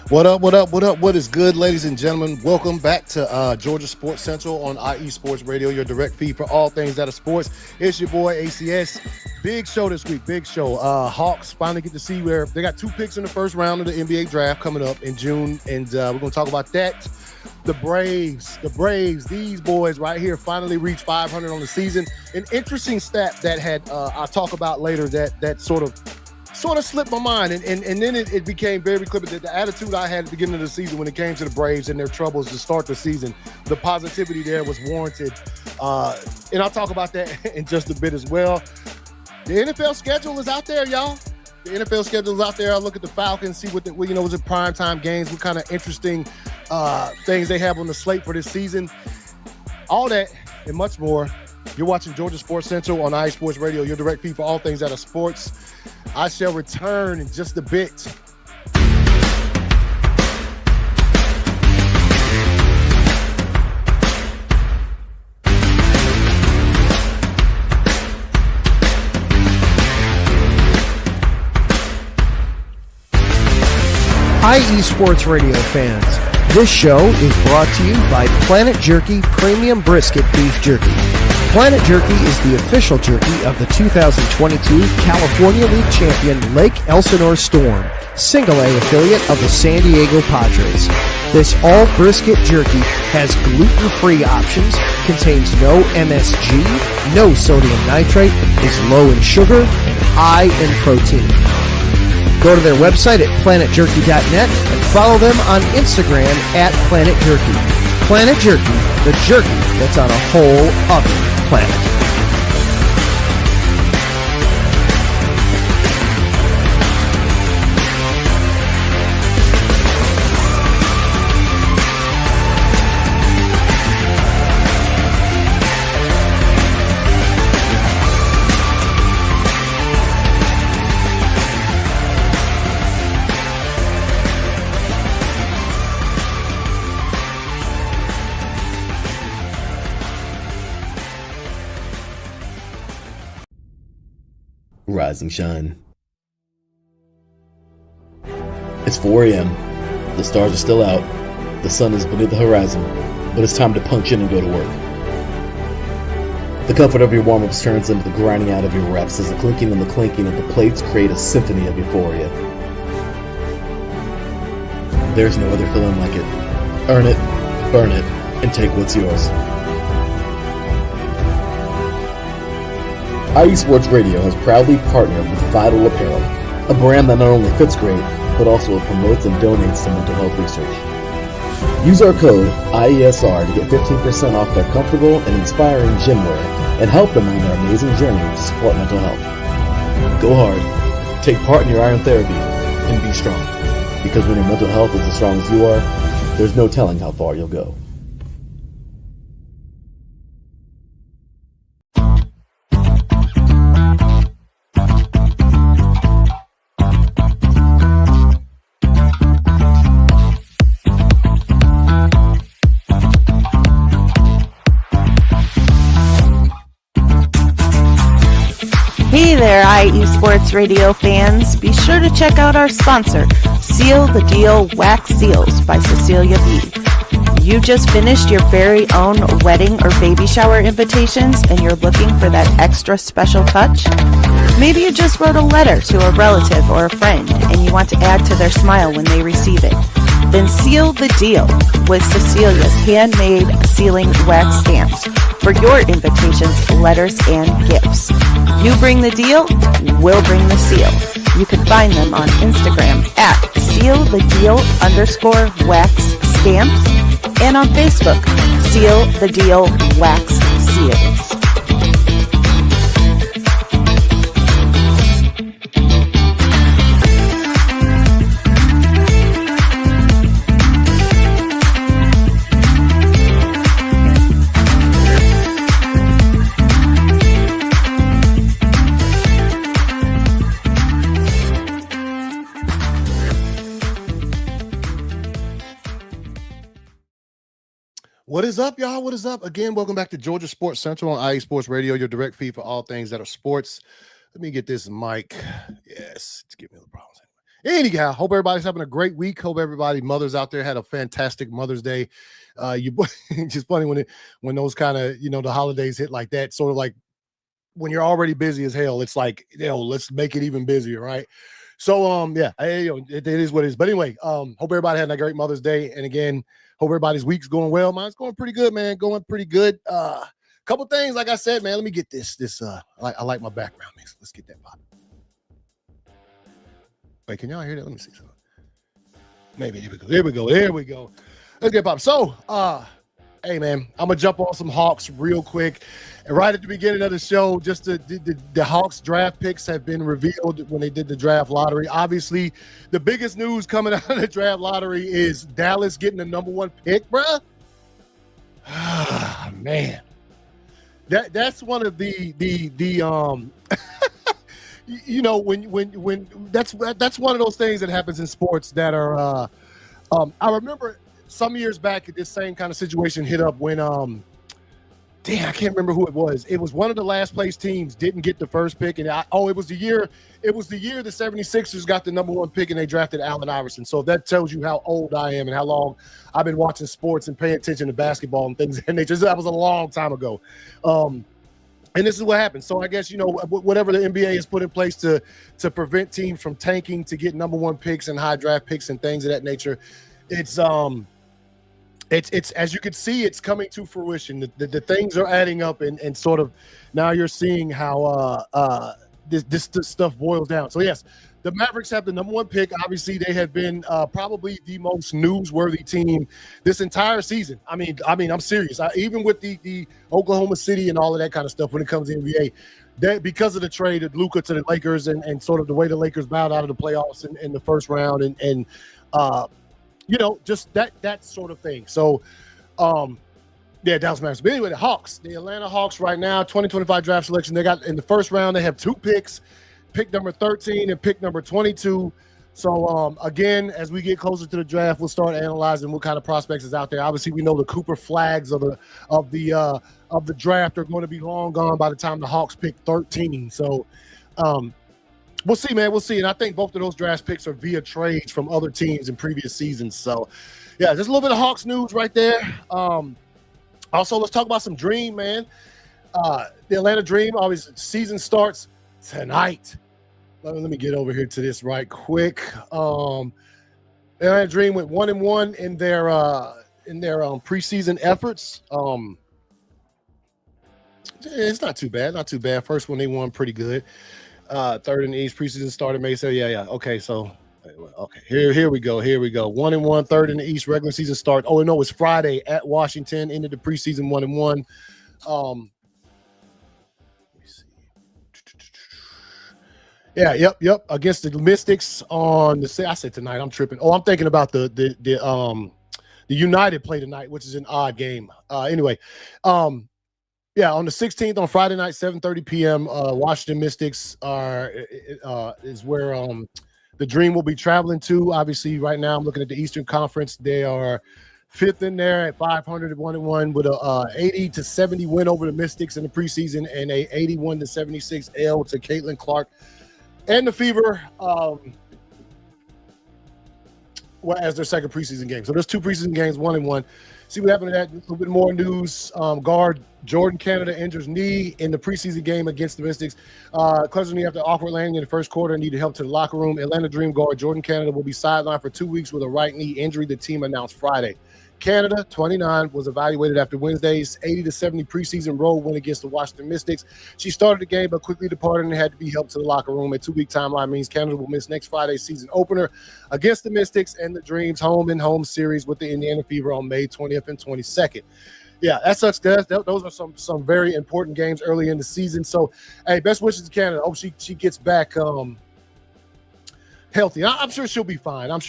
What up? What up? What up? What is good, ladies and gentlemen? Welcome back to Georgia Sports Central on IE Sports Radio, your direct feed for all things that are sports. It's your boy ACS. Big show this week. Big show. Hawks finally get to see where they got two picks in the first round of the NBA draft coming up in June, and we're going to talk about that. The Braves, these boys right here finally reached 500 on the season. An interesting stat that had I'll talk about later that sort of slipped my mind, and then it became very clear that the attitude I had at the beginning of the season when it came to the Braves and their troubles to start the season, the positivity there was warranted, and I'll talk about that in just a bit as well. The NFL schedule is out there, y'all. The NFL schedule is out there. I look at the Falcons, see what was it primetime games, what kind of interesting things they have on the slate for this season. All that and much more. You're watching Georgia Sports Central on IE Sports Radio, your direct feed for all things that are sports. I shall return in just a bit. IE Sports Radio fans, this show is brought to you by Planet Jerky Premium Brisket Beef Jerky. Planet Jerky is the official jerky of the 2022 California League champion Lake Elsinore Storm, single A affiliate of the San Diego Padres. This all brisket jerky has gluten-free options, contains no MSG, no sodium nitrate, is low in sugar, and high in protein. Go to their website at planetjerky.net and follow them on Instagram at Planet Jerky. Planet Jerky, the jerky that's on a whole other planet. Rise and shine. It's 4 a.m. The stars are still out. The sun is beneath the horizon, but it's time to punch in and go to work. The comfort of your warm-ups turns into the grinding out of your reps as the clinking and the clinking of the plates create a symphony of euphoria. There's no other feeling like it. Earn it, burn it, and take what's yours. IE Sports Radio has proudly partnered with Vital Apparel, a brand that not only fits great, but also promotes and donates to mental health research. Use our code IESR to get 15% off their comfortable and inspiring gym wear and help them on their amazing journey to support mental health. Go hard, take part in your iron therapy, and be strong. Because when your mental health is as strong as you are, there's no telling how far you'll go. Hey there, IE Sports Radio fans. Be sure to check out our sponsor, Seal the Deal Wax Seals by Cecilia B. You just finished your very own wedding or baby shower invitations and you're looking for that extra special touch? Maybe you just wrote a letter to a relative or a friend and you want to add to their smile when they receive it. Then seal the deal with Cecilia's handmade sealing wax stamps for your invitations, letters, and gifts. You bring the deal, we'll bring the seal. You can find them on Instagram at sealthedeal_wax stamps and on Facebook, Seal the Deal Wax Seals. What is up, y'all? What is up? Again, welcome back to Georgia Sports Central on IE Sports Radio, your direct feed for all things that are sports. Let me get this mic. Yes, it's giving me the problems. Anyhow, hope everybody's having a great week. Hope everybody mothers out there had a fantastic Mother's Day. It's just funny when those kind of the holidays hit like that, sort of like when you're already busy as hell. It's like let's make it even busier, right? So yeah, it is what it is. But anyway, hope everybody had a great Mother's Day, and again, hope everybody's week's going well. Mine's going pretty good, man. Going pretty good. Couple things, like I said, man. Let me get this. I like my background mix. Let's get that pop. Wait, can y'all hear that? Let me see something. Maybe there we go. Let's get pop. So, hey man, I'm gonna jump on some Hawks real quick. And right at the beginning of the show, just the Hawks draft picks have been revealed when they did the draft lottery. Obviously, the biggest news coming out of the draft lottery is Dallas getting the number 1 pick, bruh. Man. That's one of the when that's one of those things that happens in sports that are I remember some years back this same kind of situation hit up when I can't remember who it was. It was one of the last place teams didn't get the first pick, and it was the year the 76ers got the number 1 pick and they drafted Allen Iverson. So that tells you how old I am and how long I've been watching sports and paying attention to basketball and things of that nature. That was a long time ago. And this is what happens. So I guess, whatever the NBA has put in place to prevent teams from tanking to get number 1 picks and high draft picks and things of that nature, it's as you can see, it's coming to fruition. The things are adding up, and sort of now you're seeing how this stuff boils down. So yes, the Mavericks have the number 1 pick. Obviously, they have been probably the most newsworthy team this entire season. I mean, I'm serious. Even with the Oklahoma City and all of that kind of stuff when it comes to NBA, that because of the trade of Luka to the Lakers and sort of the way the Lakers bowed out of the playoffs in the first round and just that sort of thing. So, Dallas Mavericks. But anyway, the Atlanta Hawks right now, 2025 draft selection. They got in the first round, they have 2 picks, pick number 13 and pick number 22. So, again, as we get closer to the draft, we'll start analyzing what kind of prospects is out there. Obviously, we know the Cooper Flags of the draft are going to be long gone by the time the Hawks pick 13. So, we'll see, man. We'll see. And I think both of those draft picks are via trades from other teams in previous seasons. So, yeah, just a little bit of Hawks news right there. Also, let's talk about some Dream, man. The Atlanta Dream, always season starts tonight. Let me get over here to this right quick. The Atlanta Dream went 1-1 in their preseason efforts. It's not too bad. First one they won pretty good. Third in the East, preseason started May. So yeah. Okay, so here we go. 1-1, third in the East, regular season start. Oh no, it's Friday at Washington. Ended the preseason 1-1. Let me see. Yeah, yep. Against the Mystics on I said tonight. I'm tripping. Oh, I'm thinking about the United play tonight, which is an odd game. Anyway. Yeah, on the 16th, on Friday night, 7:30 p.m., Washington Mystics is where the Dream will be traveling to. Obviously, right now I'm looking at the Eastern Conference. They are 5th in there at 500 1-1 with a 80-70 win over the Mystics in the preseason and a 81-76 L to Caitlin Clark and the Fever as their second preseason game. So there's 2 preseason games, 1-1. See what happened to that. A little bit more news. Guard Jordan Canada injures knee in the preseason game against the Mystics. Clutched knee after awkward landing in the first quarter, needed help to the locker room. Atlanta Dream guard Jordan Canada will be sidelined for 2 weeks with a right knee injury, the team announced Friday. Canada, 29, was evaluated after Wednesday's 80-70 preseason road win against the Washington Mystics. She started the game but quickly departed and had to be helped to the locker room. A 2-week timeline means Canada will miss next Friday's season opener against the Mystics and the Dreams home series with the Indiana Fever on May 20th and 22nd. Yeah, that sucks, guys. Those are some very important games early in the season. So, hey, best wishes to Canada. Hope she gets back healthy. I'm sure she'll be fine. Let's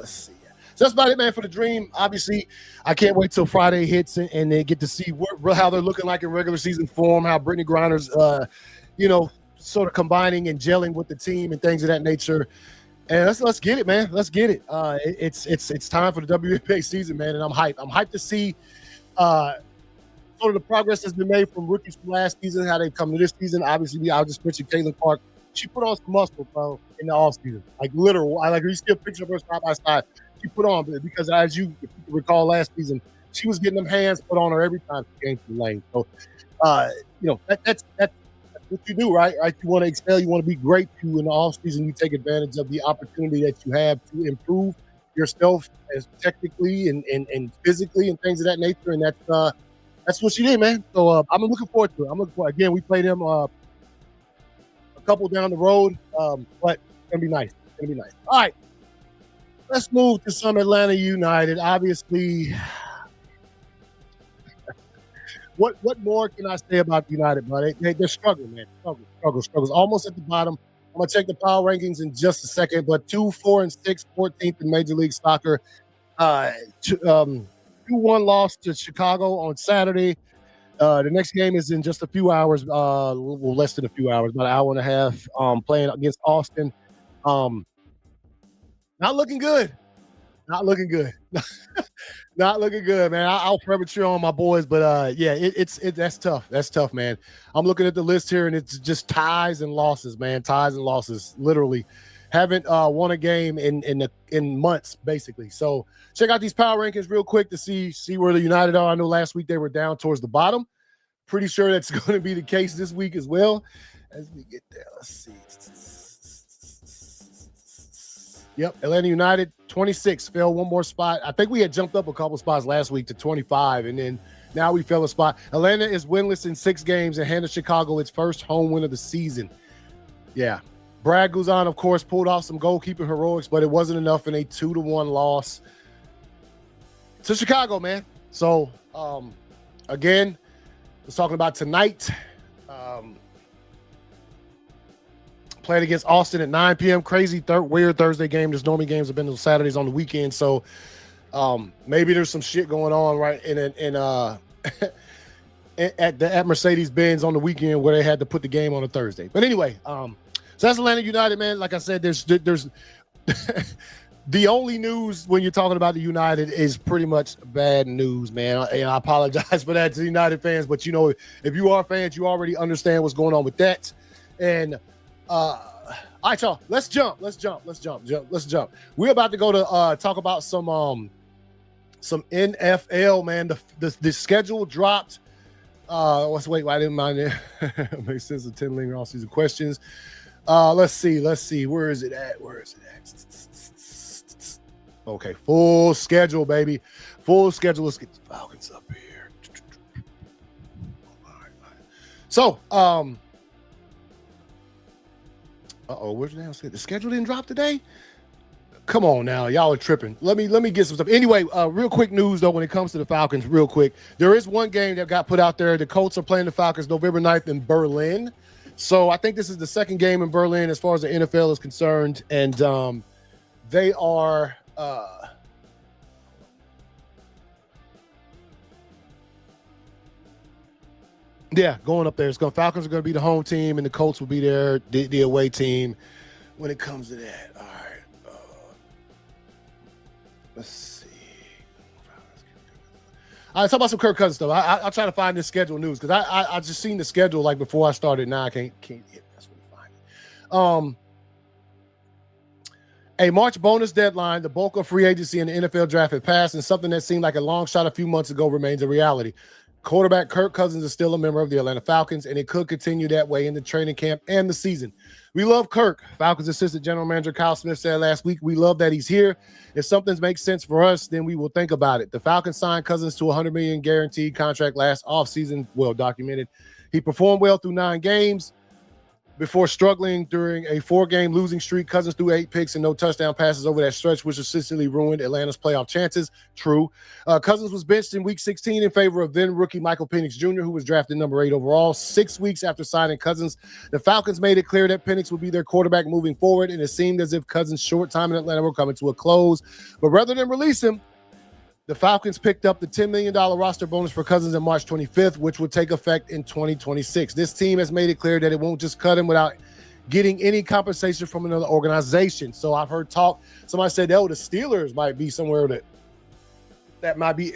see. So that's about it, man, for the Dream. Obviously, I can't wait till Friday hits and they get to see how they're looking like in regular season form, how Brittany Griner's, sort of combining and gelling with the team and things of that nature. And let's get it, man. Let's get it. It's time for the WNBA season, man, and I'm hyped. I'm hyped to see sort of the progress that's been made from rookies from last season, how they've come to this season. Obviously, I'll just mention Caitlin Clark she put on some muscle, bro, in the offseason. Like literal. Like you see a picture of her side by side. She put on because as you recall last season, she was getting them hands put on her every time she came to the lane. So that's what you do, right? Right? You want to excel, you want to be great. You in the offseason, you take advantage of the opportunity that you have to improve yourself as technically and physically and things of that nature. And that's what she did, man. So I'm looking forward to it. Again, we play them a couple down the road, but it's gonna be nice. It's gonna be nice. All right, let's move to some Atlanta United. Obviously, what more can I say about United, bro? They're struggling, man. Struggles. Almost at the bottom. I'm gonna check the power rankings in just a second, but 2, 4, and 6, 14th in Major League Soccer. 2-1 loss to Chicago on Saturday. The next game is in just a few hours, less than a few hours, about an hour and a half, playing against Austin. Not looking good. Not looking good. Not looking good, man. I'll forever cheer on my boys, but yeah, that's tough. That's tough, man. I'm looking at the list here, and it's just ties and losses, man. Ties and losses, literally. Haven't won a game in months, basically. So check out these power rankings real quick to see where the United are. I know last week they were down towards the bottom. Pretty sure that's going to be the case this week as well. As we get there, let's see. Yep, Atlanta United 26 fell one more spot. I think we had jumped up a couple spots last week to 25, and then now we fell a spot. Atlanta is winless in 6 games and handed Chicago its first home win of the season. Yeah. Brad Guzan, of course, pulled off some goalkeeping heroics, but it wasn't enough in a 2-1 loss to Chicago, man. So, again, let's talk about tonight. Playing against Austin at 9 p.m. Crazy, weird Thursday game. There's normally games have been on Saturdays on the weekend, so maybe there's some shit going on right at Mercedes-Benz on the weekend where they had to put the game on a Thursday. But anyway, so that's Atlanta United, man. Like I said, there's the only news when you're talking about the United is pretty much bad news, man. And I apologize for that to the United fans, but if you are fans, you already understand what's going on with that. And all right, y'all. Let's jump. We're about to go to talk about some NFL, man. The schedule dropped. Let's wait. I didn't mind it. Makes sense of 10 lingering off-season questions. Let's see. Where is it at? Okay, full schedule, baby. Full schedule. Let's get the Falcons up here. All right. So, where's the schedule didn't drop today? Come on now, y'all are tripping. Let me get some stuff. Anyway, real quick news though when it comes to the Falcons, real quick. There is one game that got put out there. The Colts are playing the Falcons November 9th in Berlin. So I think this is the second game in Berlin as far as the NFL is concerned. And they are going up there. Falcons are going to be the home team, and the Colts will be the away team when it comes to that. All right. Let's see. All right, talk about some Kirk Cousins stuff. I'll try to find this schedule news because I just seen the schedule like before I started. Now I can't get that's what I find it. A March bonus deadline, the bulk of free agency in the NFL draft had passed, and something that seemed like a long shot a few months ago remains a reality. Quarterback Kirk Cousins is still a member of the Atlanta Falcons, and it could continue that way in the training camp and the season. We love Kirk. Falcons assistant general manager Kyle Smith said last week, we love that he's here. If something makes sense for us, then we will think about it. The Falcons signed Cousins to a $100 million guaranteed contract last offseason, well documented. He performed well through 9 games. Before struggling during a 4-game losing streak, Cousins threw 8 picks and no touchdown passes over that stretch, which essentially ruined Atlanta's playoff chances. True. Cousins was benched in Week 16 in favor of then-rookie Michael Penix Jr., who was drafted number 8 overall. 6 weeks after signing Cousins, the Falcons made it clear that Penix would be their quarterback moving forward, and it seemed as if Cousins' short time in Atlanta were coming to a close. But rather than release him, the Falcons picked up the $10 million roster bonus for Cousins on March 25th, which would take effect in 2026. This team has made it clear that it won't just cut him without getting any compensation from another organization. So I've heard talk. Somebody said, the Steelers might be somewhere that might be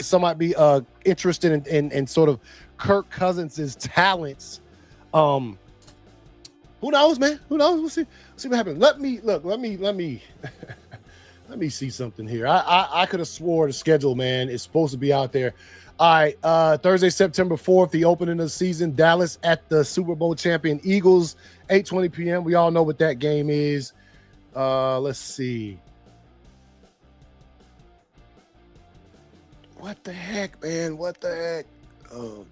interested in sort of Kirk Cousins' talents. Who knows, man? Who knows? We'll see what happens. Let me let me see something here. I could have swore the schedule, man, is supposed to be out there. All right, Thursday, September 4th, the opening of the season, Dallas at the Super Bowl champion Eagles, 8:20 p.m. We all know what that game is. Let's see. What the heck, man? What the heck? All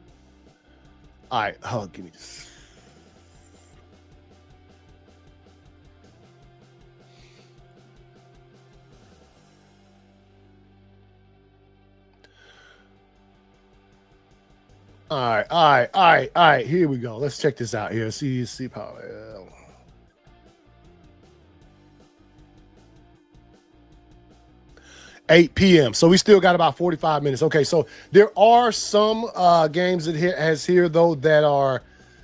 right, give me this. All right. Here we go. Let's check this out here. See power. 8 p.m. So we still got about 45 minutes. Okay, so there are some games that has here though that are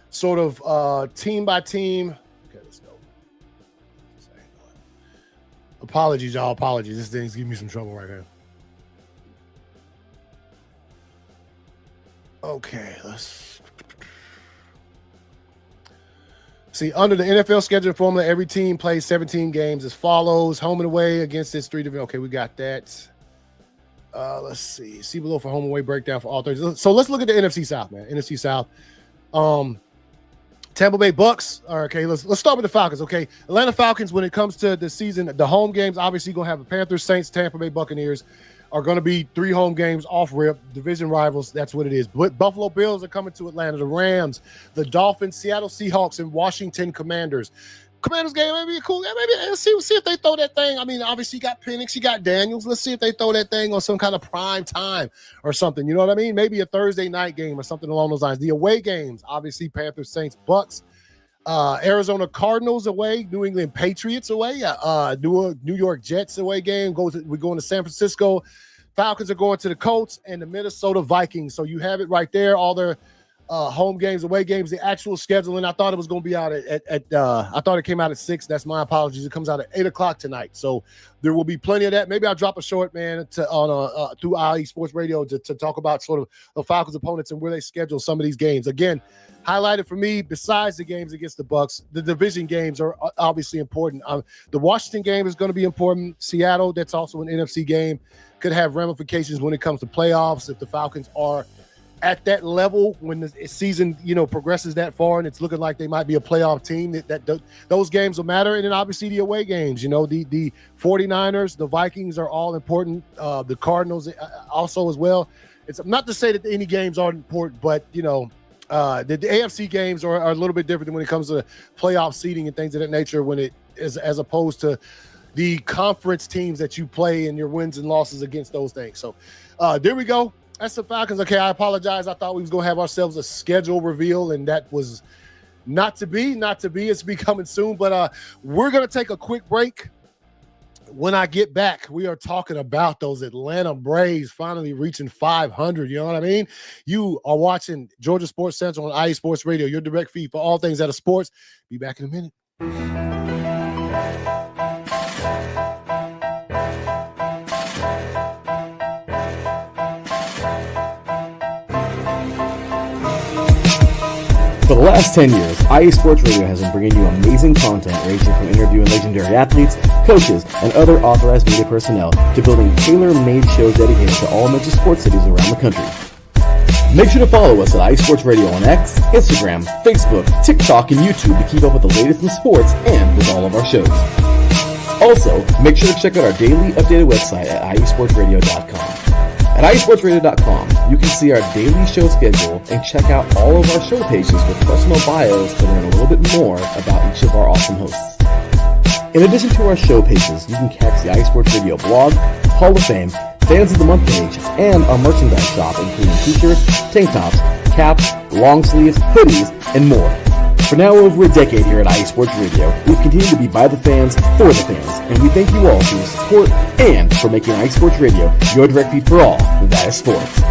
sort of team by team. Okay, let's go. Apologies, y'all. Apologies. This thing's giving me some trouble right here. Okay, let's see. Under the NFL schedule formula, every team plays 17 games as follows: home and away against its 3 different. Okay, we got that. Let's see. See below for home and away breakdown for all 30. So let's look at the NFC South, man. NFC South. Tampa Bay Bucks. Okay, let's start with the Falcons. Okay, Atlanta Falcons. When it comes to the season, the home games obviously gonna have the Panthers, Saints, Tampa Bay Buccaneers. Are going to be 3 home games off rip, division rivals. That's what it is. But Buffalo Bills are coming to Atlanta. The Rams, the Dolphins, Seattle Seahawks, and Washington Commanders. Commanders game may be cool. Maybe let's see if they throw that thing. I mean, obviously you got Penix, you got Daniels. Let's see if they throw that thing on some kind of prime time or something. You know what I mean? Maybe a Thursday night game or something along those lines. The away games, obviously Panthers, Saints, Bucks. Arizona Cardinals away, New England Patriots away, New York Jets away game. We're going to San Francisco. Falcons are going to the Colts and the Minnesota Vikings. So you have it right there. All their home games, away games, the actual schedule. And I thought it was going to be out I thought it came out at 6. That's my apologies. It comes out at 8:00 tonight. So there will be plenty of that. Maybe I'll drop a short, man, through IE Sports Radio to talk about sort of the Falcons opponents and where they schedule some of these games. Again, highlighted for me, besides the games against the Bucks, the division games are obviously important. The Washington game is going to be important. Seattle, that's also an NFC game, could have ramifications when it comes to playoffs if the Falcons are at that level when the season, progresses that far and it's looking like they might be a playoff team. Those games will matter. And then obviously the away games, the 49ers, the Vikings are all important. The Cardinals also as well. It's not to say that any games aren't important, but the AFC games are a little bit different when it comes to playoff seeding and things of that nature when it is as opposed to the conference teams that you play and your wins and losses against those things. So there we go. That's the Falcons. Okay, I apologize. I thought we was going to have ourselves a schedule reveal, and that was not to be. It's be coming soon. But we're going to take a quick break. When I get back, we are talking about those Atlanta Braves finally reaching 500. You know what I mean? You are watching Georgia Sports Central on IE Sports Radio, your direct feed for all things that are sports. Be back in a minute. For the last 10 years, IE Sports Radio has been bringing you amazing content ranging from interviewing legendary athletes, coaches, and other authorized media personnel to building tailor-made shows dedicated to all major sports cities around the country. Make sure to follow us at IE Sports Radio on X, Instagram, Facebook, TikTok, and YouTube to keep up with the latest in sports and with all of our shows. Also, make sure to check out our daily updated website at iesportsradio.com. At iesportsradio.com, you can see our daily show schedule and check out all of our show pages with personal bios to learn a little bit more about each of our awesome hosts. In addition to our show pages, you can catch the IE Sports Radio blog, Hall of Fame, Fans of the Month page, and our merchandise shop including t-shirts, tank tops, caps, long sleeves, hoodies, and more. For now over a decade here at IE Sports Radio, we've continued to be by the fans, for the fans, and we thank you all for your support and for making IE Sports Radio your direct feed for all that is sports.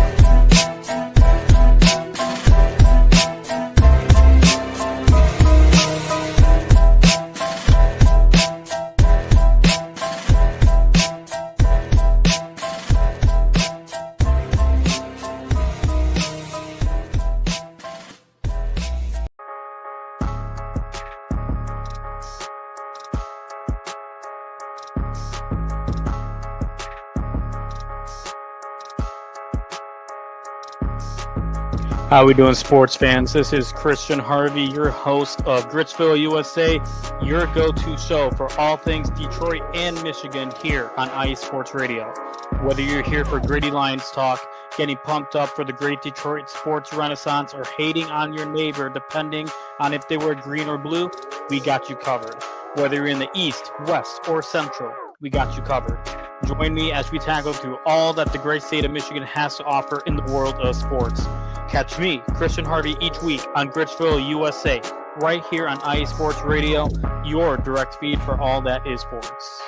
How we doing, sports fans? This is Christian Harvey, your host of Gritsville, USA, your go-to show for all things Detroit and Michigan here on IE Sports Radio. Whether you're here for Gritty Lions talk, getting pumped up for the great Detroit sports renaissance, or hating on your neighbor depending on if they were green or blue, we got you covered. Whether you're in the East, West, or Central, we got you covered. Join me as we tackle through all that the great state of Michigan has to offer in the world of sports. Catch me, Christian Harvey, each week on Gritsville, USA, right here on IE Sports Radio, your direct feed for all that is sports.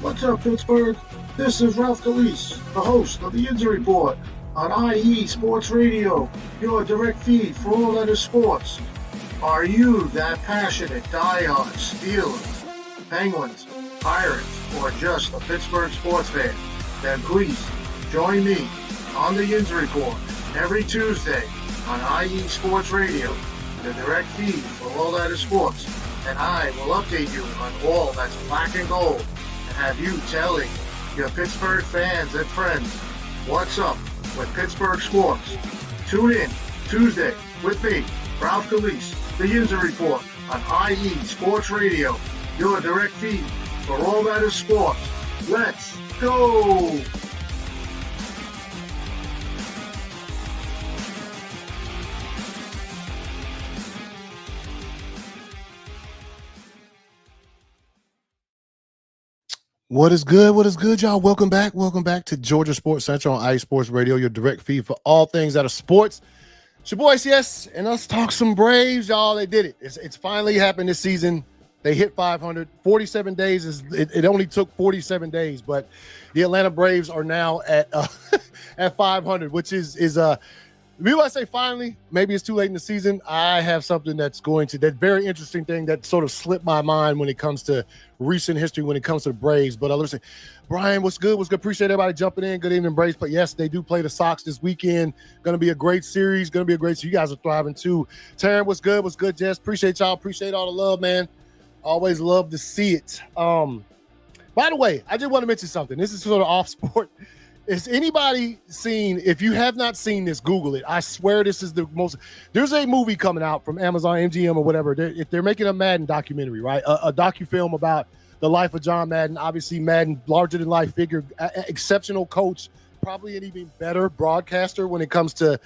What's up, Pittsburgh? This is Ralph Calise, the host of the Injury Report on IE Sports Radio, your direct feed for all that is sports. Are you that passionate, diehard Steelers, Penguins, Pirates, or just a Pittsburgh sports fan? Then please join me on the Injury Report every Tuesday on IE Sports Radio, the direct feed for all that is sports. And I will update you on all that's black and gold, and have you telling your Pittsburgh fans and friends what's up with Pittsburgh sports. Tune in Tuesday with me, Ralph Calise, the Injury Report on IE Sports Radio, your direct feed for all that is sports. Let's go! What is good? What is good, y'all? Welcome back. Welcome back to Georgia Sports Central on IE Sports Radio, your direct feed for all things that are sports. It's your boy ACS, and let's talk some Braves, y'all. They did it. It's finally happened this season. They hit 500. 47 days. It only took 47 days, but the Atlanta Braves are now at at 500, which is maybe I say finally, maybe it's too late in the season. I have something that very interesting thing that sort of slipped my mind when it comes to recent history, when it comes to the Braves. But listen, Brian, what's good? What's good? Appreciate everybody jumping in. Good evening, Braves. But yes, they do play the Sox this weekend. Going to be a great series. Going to be a great series. You guys are thriving too. Taryn, what's good? What's good, Jess? Appreciate y'all. Appreciate all the love, man. Always love to see it. By the way, I just want to mention something. This is sort of off sport. Has anybody seen, if you have not seen this, Google it. I swear this is the most, there's a movie coming out from Amazon, MGM or whatever. They're making a Madden documentary, right? A docu-film about the life of John Madden. Obviously, Madden, larger than life figure, exceptional coach, probably an even better broadcaster when it comes to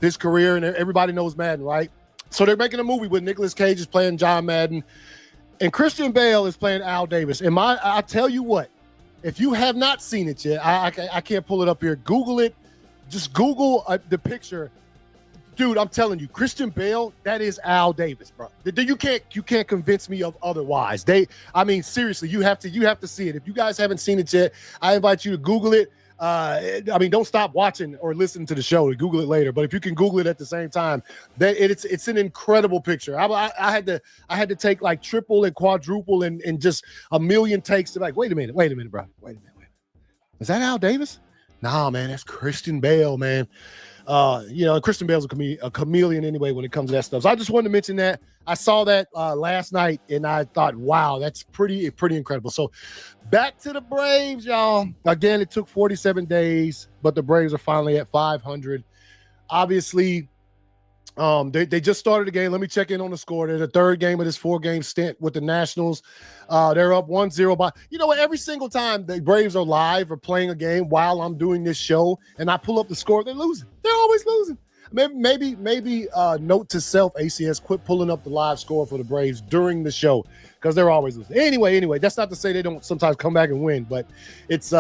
his career. And everybody knows Madden, right? So they're making a movie with Nicolas Cage is playing John Madden and Christian Bale is playing Al Davis. And I tell you what, if you have not seen it yet, I can't pull it up here. Google it. Just Google the picture. Dude, I'm telling you, Christian Bale, that is Al Davis, bro. You can't convince me of otherwise. Seriously, you have to see it. If you guys haven't seen it yet, I invite you to Google it. Don't stop watching or listening to the show. Google it later. But if you can Google it at the same time, it's an incredible picture. I had to take like triple and quadruple and just a million takes to like, wait a minute, bro. Wait a minute. Is that Al Davis? Nah, man, that's Christian Bale, man. Christian Bale's a chameleon anyway when it comes to that stuff. So I just wanted to mention that. I saw that last night and I thought, wow, that's pretty incredible. So back to the Braves, y'all. Again, it took 47 days, but the Braves are finally at 500. Obviously, they just started the game. Let me check in on the score. They're the third game of this 4-game stint with the Nationals. They're up 1-0 by, you know what, every single time the Braves are live or playing a game while I'm doing this show and I pull up the score, they're losing. They're always losing. Maybe note to self, ACS, quit pulling up the live score for the Braves during the show because they're always losing. Anyway, that's not to say they don't sometimes come back and win, but it's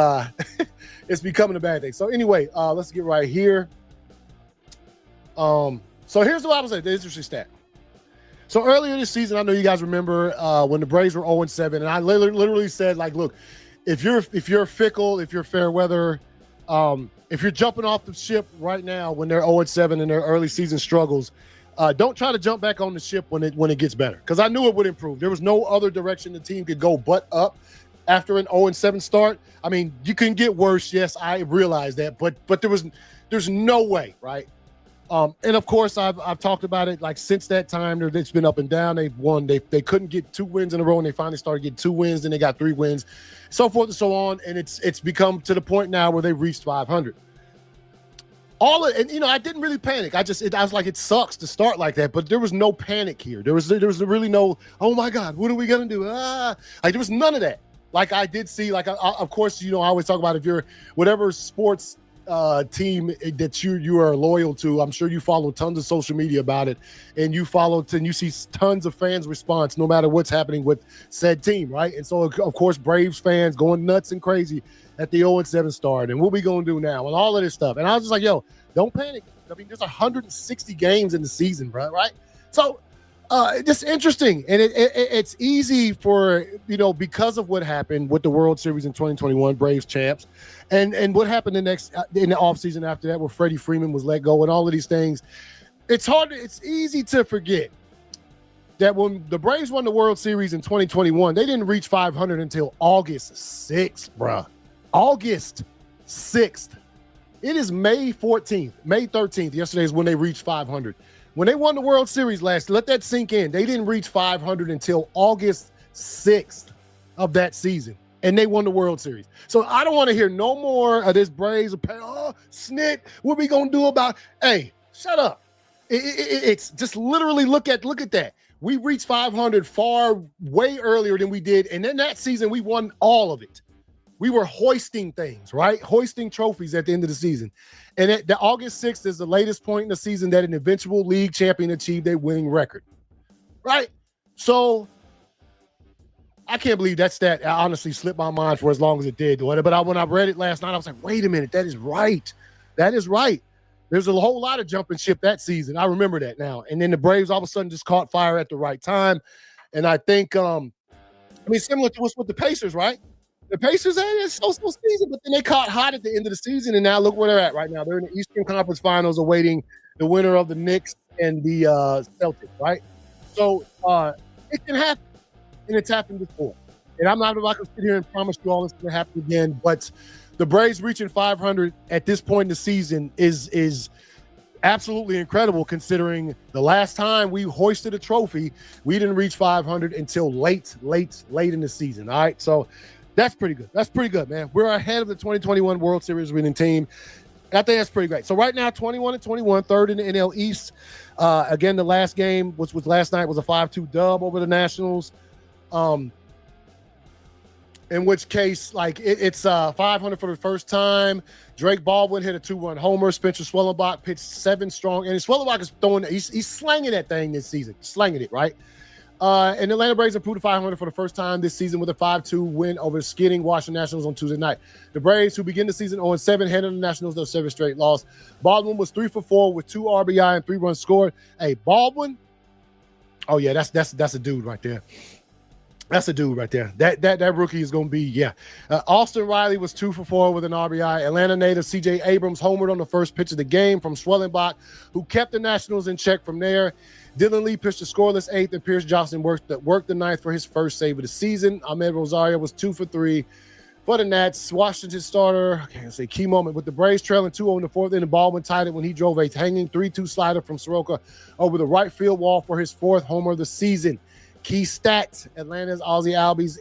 it's becoming a bad thing. So anyway, let's get right here. So here's what I was saying, the interesting stat. So earlier this season, I know you guys remember when the Braves were 0-7, and I literally said, like, look, if you're fickle, if you're fair weather, if you're jumping off the ship right now when they're 0-7 in their early season struggles, don't try to jump back on the ship when it gets better, because I knew it would improve. There was no other direction the team could go but up after an 0-7 start. I mean, you can get worse. Yes, I realize that, but there's no way, right? And of course, I've talked about it, like, since that time. It's been up and down. They've won. They couldn't get 2 wins in a row, and they finally started getting 2 wins. Then they got 3 wins, so forth and so on. And it's become to the point now where they reached 500. I didn't really panic. I was like, it sucks to start like that, but there was no panic here. There was really no, oh my God, what are we gonna do? Like, there was none of that. Like, I did see, like, of course, I always talk about, if you're whatever sports team that you are loyal to, I'm sure you follow tons of social media about it, and you see tons of fans' response no matter what's happening with said team, right? And so, of course, Braves fans going nuts and crazy at the 0-7 start, and what we gonna do now, and all of this stuff. And I was just like, yo, don't panic. I mean, there's 160 games in the season, bro, right? So just interesting. And it's easy for, because of what happened with the World Series in 2021, Braves champs, and what happened in the offseason after that, where Freddie Freeman was let go and all of these things. It's easy to forget that when the Braves won the World Series in 2021, they didn't reach 500 until August 6th, bruh. August 6th. It is May 13th. Yesterday is when they reached 500. When they won the World Series let that sink in. They didn't reach 500 until August 6th of that season, and they won the World Series. So I don't want to hear no more of this Braves. Snit, what we gonna do about? Hey, shut up. It's just literally look at that. We reached 500 way earlier than we did, and in that season we won all of it. We were hoisting things, right? Hoisting trophies at the end of the season. And the August 6th is the latest point in the season that an eventual league champion achieved a winning record, right? So I can't believe that stat honestly slipped my mind for as long as it did. But when I read it last night, I was like, wait a minute, that is right. That is right. There's a whole lot of jumping ship that season. I remember that now. And then the Braves all of a sudden just caught fire at the right time. And I think, similar to what's with the Pacers, right? The Pacers had a so-so season, but then they caught hot at the end of the season, and now look where they're at right now. They're in the Eastern Conference Finals, awaiting the winner of the Knicks and the Celtics, right? So it can happen, and it's happened before. And I'm not about to sit here and promise you all it's going to happen again, but the Braves reaching 500 at this point in the season is absolutely incredible, considering the last time we hoisted a trophy, we didn't reach 500 until late in the season, all right? So that's pretty good. That's pretty good, man. We're ahead of the 2021 World Series winning team. I think that's pretty great. So right now, 21-21, third in the NL East. Again, the last game, which was last night, was a 5-2 dub over the Nationals. In which case, like, it's 500 for the first time. Drake Baldwin hit a 2-run homer. Spencer Swellenbach pitched 7 strong. And Swellenbach is he's slanging that thing this season. Slanging it, right? And the Atlanta Braves improved to 500 for the first time this season with a 5-2 win over the skidding Washington Nationals on Tuesday night. The Braves, who begin the season 0-7, head of the Nationals, their 7th straight loss. Baldwin was 3 for 4 with 2 RBI and 3 runs scored. Hey, Baldwin, oh yeah, that's a dude right there. That's a dude right there. That rookie is going to be, yeah. Austin Riley was 2 for 4 with an RBI. Atlanta native C.J. Abrams homered on the first pitch of the game from Swellenbach, who kept the Nationals in check from there. Dylan Lee pitched a scoreless 8th, and Pierce Johnson worked the 9th for his first save of the season. Ahmed Rosario was 2 for 3 for the Nats. Washington starter, I can't say key moment, with the Braves trailing 2-0 in the 4th inning. Baldwin tied it when he drove a hanging 3-2 slider from Soroka over the right field wall for his 4th homer of the season. Key stats: Atlanta's Ozzie Albies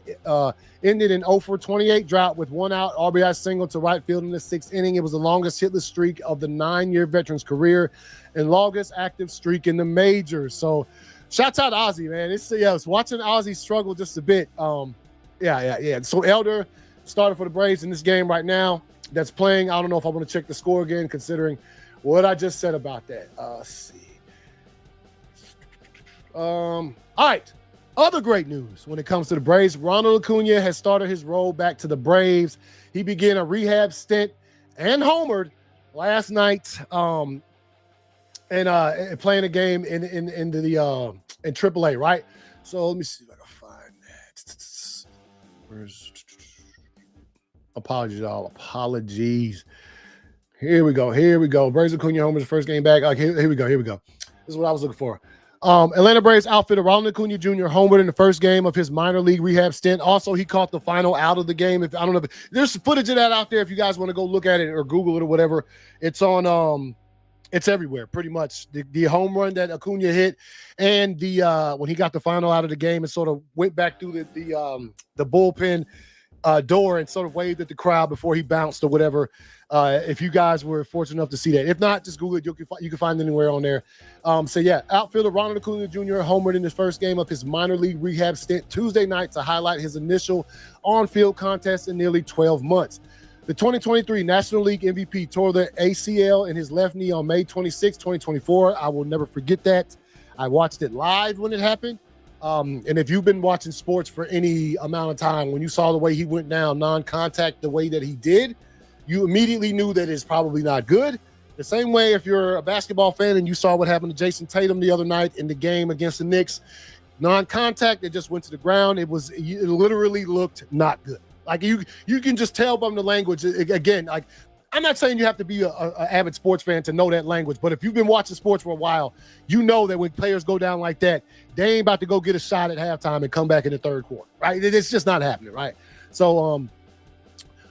ended an 0-for-28 drought with 1 out RBI single to right field in the 6th inning. It was the longest hitless streak of the 9-year veteran's career and longest active streak in the majors. So, shouts out to Ozzie, man. It's watching Ozzie struggle just a bit. Yeah. So Elder started for the Braves in this game right now. That's playing. I don't know if I want to check the score again, considering what I just said about that. Let's see. All right. Other great news when it comes to the Braves: Ronald Acuna has started his roll back to the Braves. He began a rehab stint and homered last night and playing a game in AAA, right? So let me see if I can find that. Where's apologies, y'all. Apologies. Here we go. Braves Acuna homers first game back. Okay, here we go. This is what I was looking for. Atlanta Braves outfielder Ronald Acuna Jr. homered in the first game of his minor league rehab stint. Also, he caught the final out of the game. If I don't know if there's footage of that out there, if you guys want to go look at it or Google it or whatever, it's on. It's everywhere, pretty much. The home run that Acuna hit, and the when he got the final out of the game, and sort of went back through the bullpen door and sort of waved at the crowd before he bounced or whatever. If you guys were fortunate enough to see that, if not, just Google it. You can find it anywhere on there. So yeah, outfielder Ronald Acuna Jr. homered in his first game of his minor league rehab stint Tuesday night to highlight his initial on-field contest in nearly 12 months. The 2023 National League MVP tore the ACL in his left knee on May 26, 2024. I will never forget that. I watched it live when it happened. And if you've been watching sports for any amount of time, when you saw the way he went down, non-contact, the way that he did, you immediately knew that it's probably not good. The same way if you're a basketball fan and you saw what happened to Jason Tatum the other night in the game against the Knicks, non-contact, it just went to the ground. It literally looked not good. Like you can just tell from the language. Again, like I'm not saying you have to be a avid sports fan to know that language, but if you've been watching sports for a while, you know that when players go down like that, they ain't about to go get a shot at halftime and come back in the third quarter, right? It's just not happening, right? So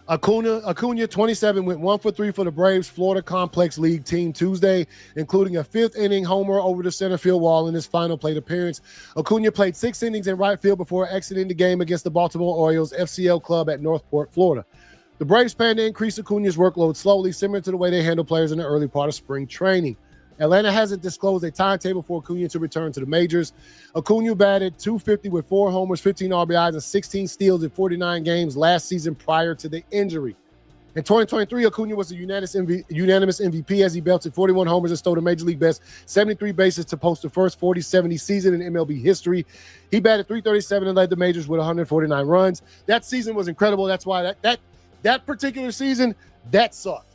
Acuna 27 went 1 for 3 for the Braves Florida Complex League team Tuesday, including a fifth inning homer over the center field wall in his final plate appearance. Acuna played 6 innings in right field before exiting the game against the Baltimore Orioles FCL club at Northport, Florida. The Braves plan to increase Acuna's workload slowly, similar to the way they handle players in the early part of spring training. Atlanta hasn't disclosed a timetable for Acuna to return to the majors. Acuna batted .250 with 4 homers, 15 RBIs, and 16 steals in 49 games last season prior to the injury. In 2023, Acuna was the unanimous MVP as he belted 41 homers and stole the major league best 73 bases to post the first 40-70 season in MLB history. He batted .337 and led the majors with 149 runs. That season was incredible. That's why that particular season, that sucked.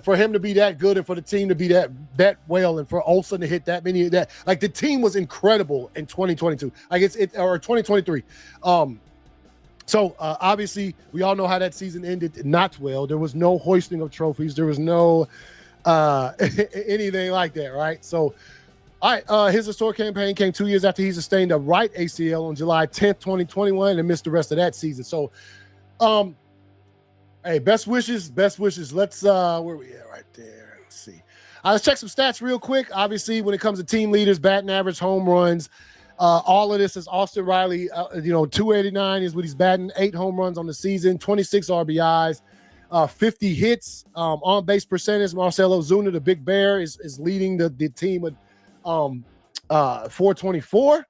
For him to be that good and for the team to be that well and for Olsen to hit that many, that like the team was incredible in 2022. Like or 2023. So obviously we all know how that season ended not well. There was no hoisting of trophies. There was no anything like that, right? So all right, his historic campaign came 2 years after he sustained a right ACL on July 10th, 2021 and missed the rest of that season. So hey, best wishes. Let's where we at right there. Let's see. Let's check some stats real quick. Obviously, when it comes to team leaders, batting average, home runs, all of this is Austin Riley. 289 is what he's batting, 8 home runs on the season, 26 RBIs, 50 hits, on base percentage. Marcell Ozuna, the Big Bear, is leading the team with 424.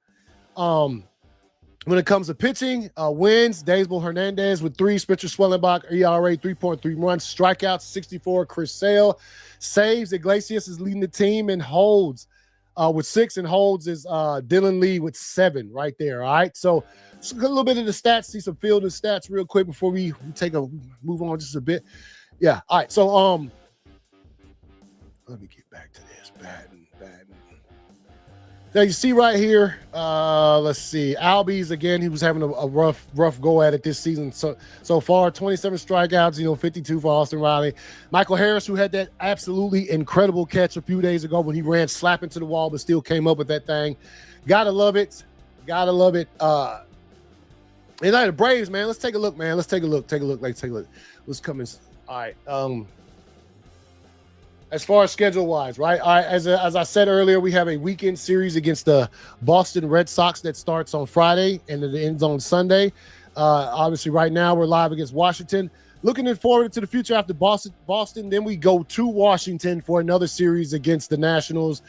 When it comes to pitching, wins, Daysbel Hernandez with 3, Spencer Schwellenbach, ERA 3.3 runs, strikeouts 64, Chris Sale, saves, Iglesias is leading the team and holds with 6, and holds is Dylan Lee with 7 right there, all right? So a little bit of the stats, see some fielding stats real quick before we move on just a bit. Yeah, all right, so let me get back to this, batting. Now you see right here, let's see, Albies, again, he was having a rough go at it this season so far. 27 strikeouts, 52 for Austin Riley. Michael Harris, who had that absolutely incredible catch a few days ago when he ran slap into the wall but still came up with that thing. Gotta love it. And the Braves, man, let's take a look, man. Let's take a look. What's coming? All right. As far as schedule-wise, right? As I said earlier, we have a weekend series against the Boston Red Sox that starts on Friday and it ends on Sunday. Obviously, right now, we're live against Washington. Looking forward to the future after Boston, then we go to Washington for another series against the Nationals.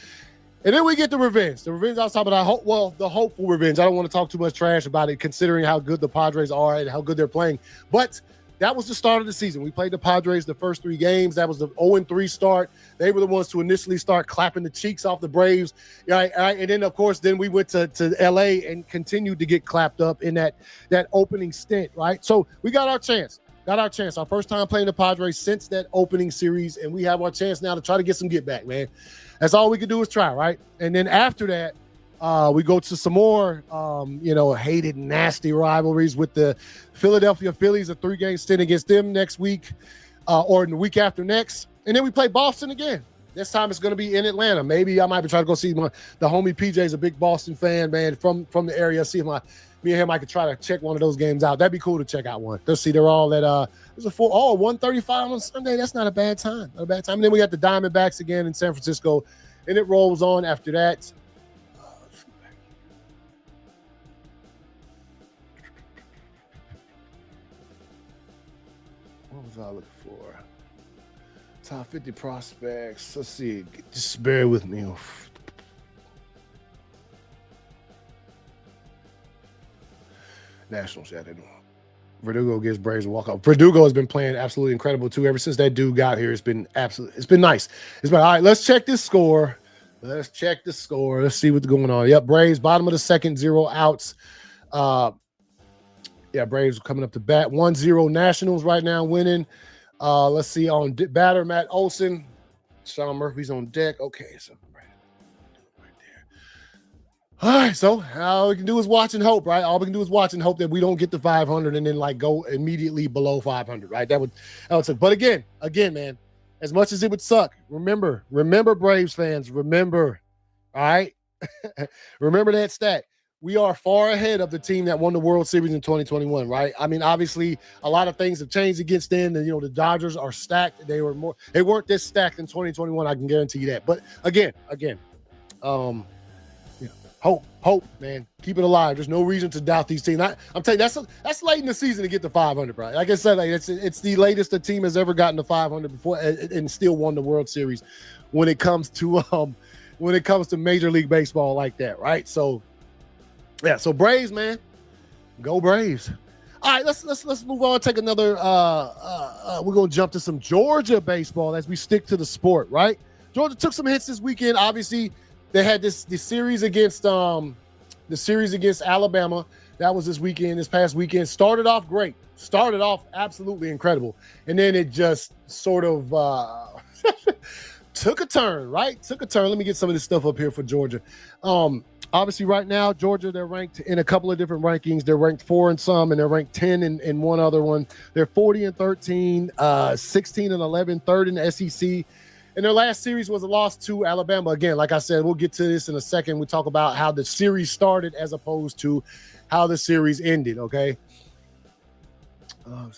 And then we get the revenge. The revenge I was talking about, the hopeful revenge. I don't want to talk too much trash about it, considering how good the Padres are and how good they're playing. But that was the start of the season. We played the Padres the first 3 games. That was the 0-3 start. They were the ones to initially start clapping the cheeks off the Braves. Right? And then, of course, we went to L.A. and continued to get clapped up in that opening stint, right? So we got our chance. Got our chance. Our first time playing the Padres since that opening series, and we have our chance now to try to get some get back, man. That's all we can do is try, right? And then after that, we go to some more, hated, nasty rivalries with the Philadelphia Phillies, a 3-game stint against them next week or in the week after next. And then we play Boston again. This time it's going to be in Atlanta. Maybe I might be trying to go see the homie PJ's a big Boston fan, man, from the area. See if me and him, I could try to check one of those games out. That'd be cool to check out one. They'll see they're all at there's a 1:35 on Sunday. That's not a bad time. Not a bad time. And then we got the Diamondbacks again in San Francisco, and it rolls on after that. What was I looking for? Top 50 prospects. Let's see. Just bear with me. Nationals, yeah, they do. Verdugo gives Braves a walk-off. Verdugo has been playing absolutely incredible too. Ever since that dude got here, it's been nice. It's been all right. Let's check this score. Let's see what's going on. Yep, Braves, bottom of the second, 0 outs. Braves coming up to bat. 1-0 Nationals right now winning. Let's see on batter, Matt Olson. Sean Murphy's on deck. Okay, so all right, so all we can do is watch and hope, right? All we can do is watch and hope that we don't get to 500 and then go immediately below 500, right? That would suck. But again, man, as much as it would suck, remember, Braves fans, remember, all right? Remember that stat. We are far ahead of the team that won the World Series in 2021, right? I mean, obviously, a lot of things have changed against them. And, the Dodgers are stacked. They weren't this stacked in 2021. I can guarantee you that. But again, hope, man. Keep it alive. There's no reason to doubt these teams. I'm telling you, that's late in the season to get to 500, right? Like I said, it's the latest a team has ever gotten to 500 before and still won the World Series when it comes to Major League Baseball like that, right? So, yeah. So Braves, man, go Braves. All right, let's move on. Take another. We're gonna jump to some Georgia baseball as we stick to the sport, right? Georgia took some hits this weekend. Obviously, they had the series against Alabama. That was this past weekend. Started off great. Started off absolutely incredible, and then it just sort of took a turn. Right? Took a turn. Let me get some of this stuff up here for Georgia. Obviously, right now, Georgia, they're ranked in a couple of different rankings. They're ranked 4 in some, and they're ranked 10 in one other one. They're 40-13, 16-11, third in the SEC. And their last series was a loss to Alabama. Again, like I said, we'll get to this in a second. We talk about how the series started as opposed to how the series ended, okay? Come on.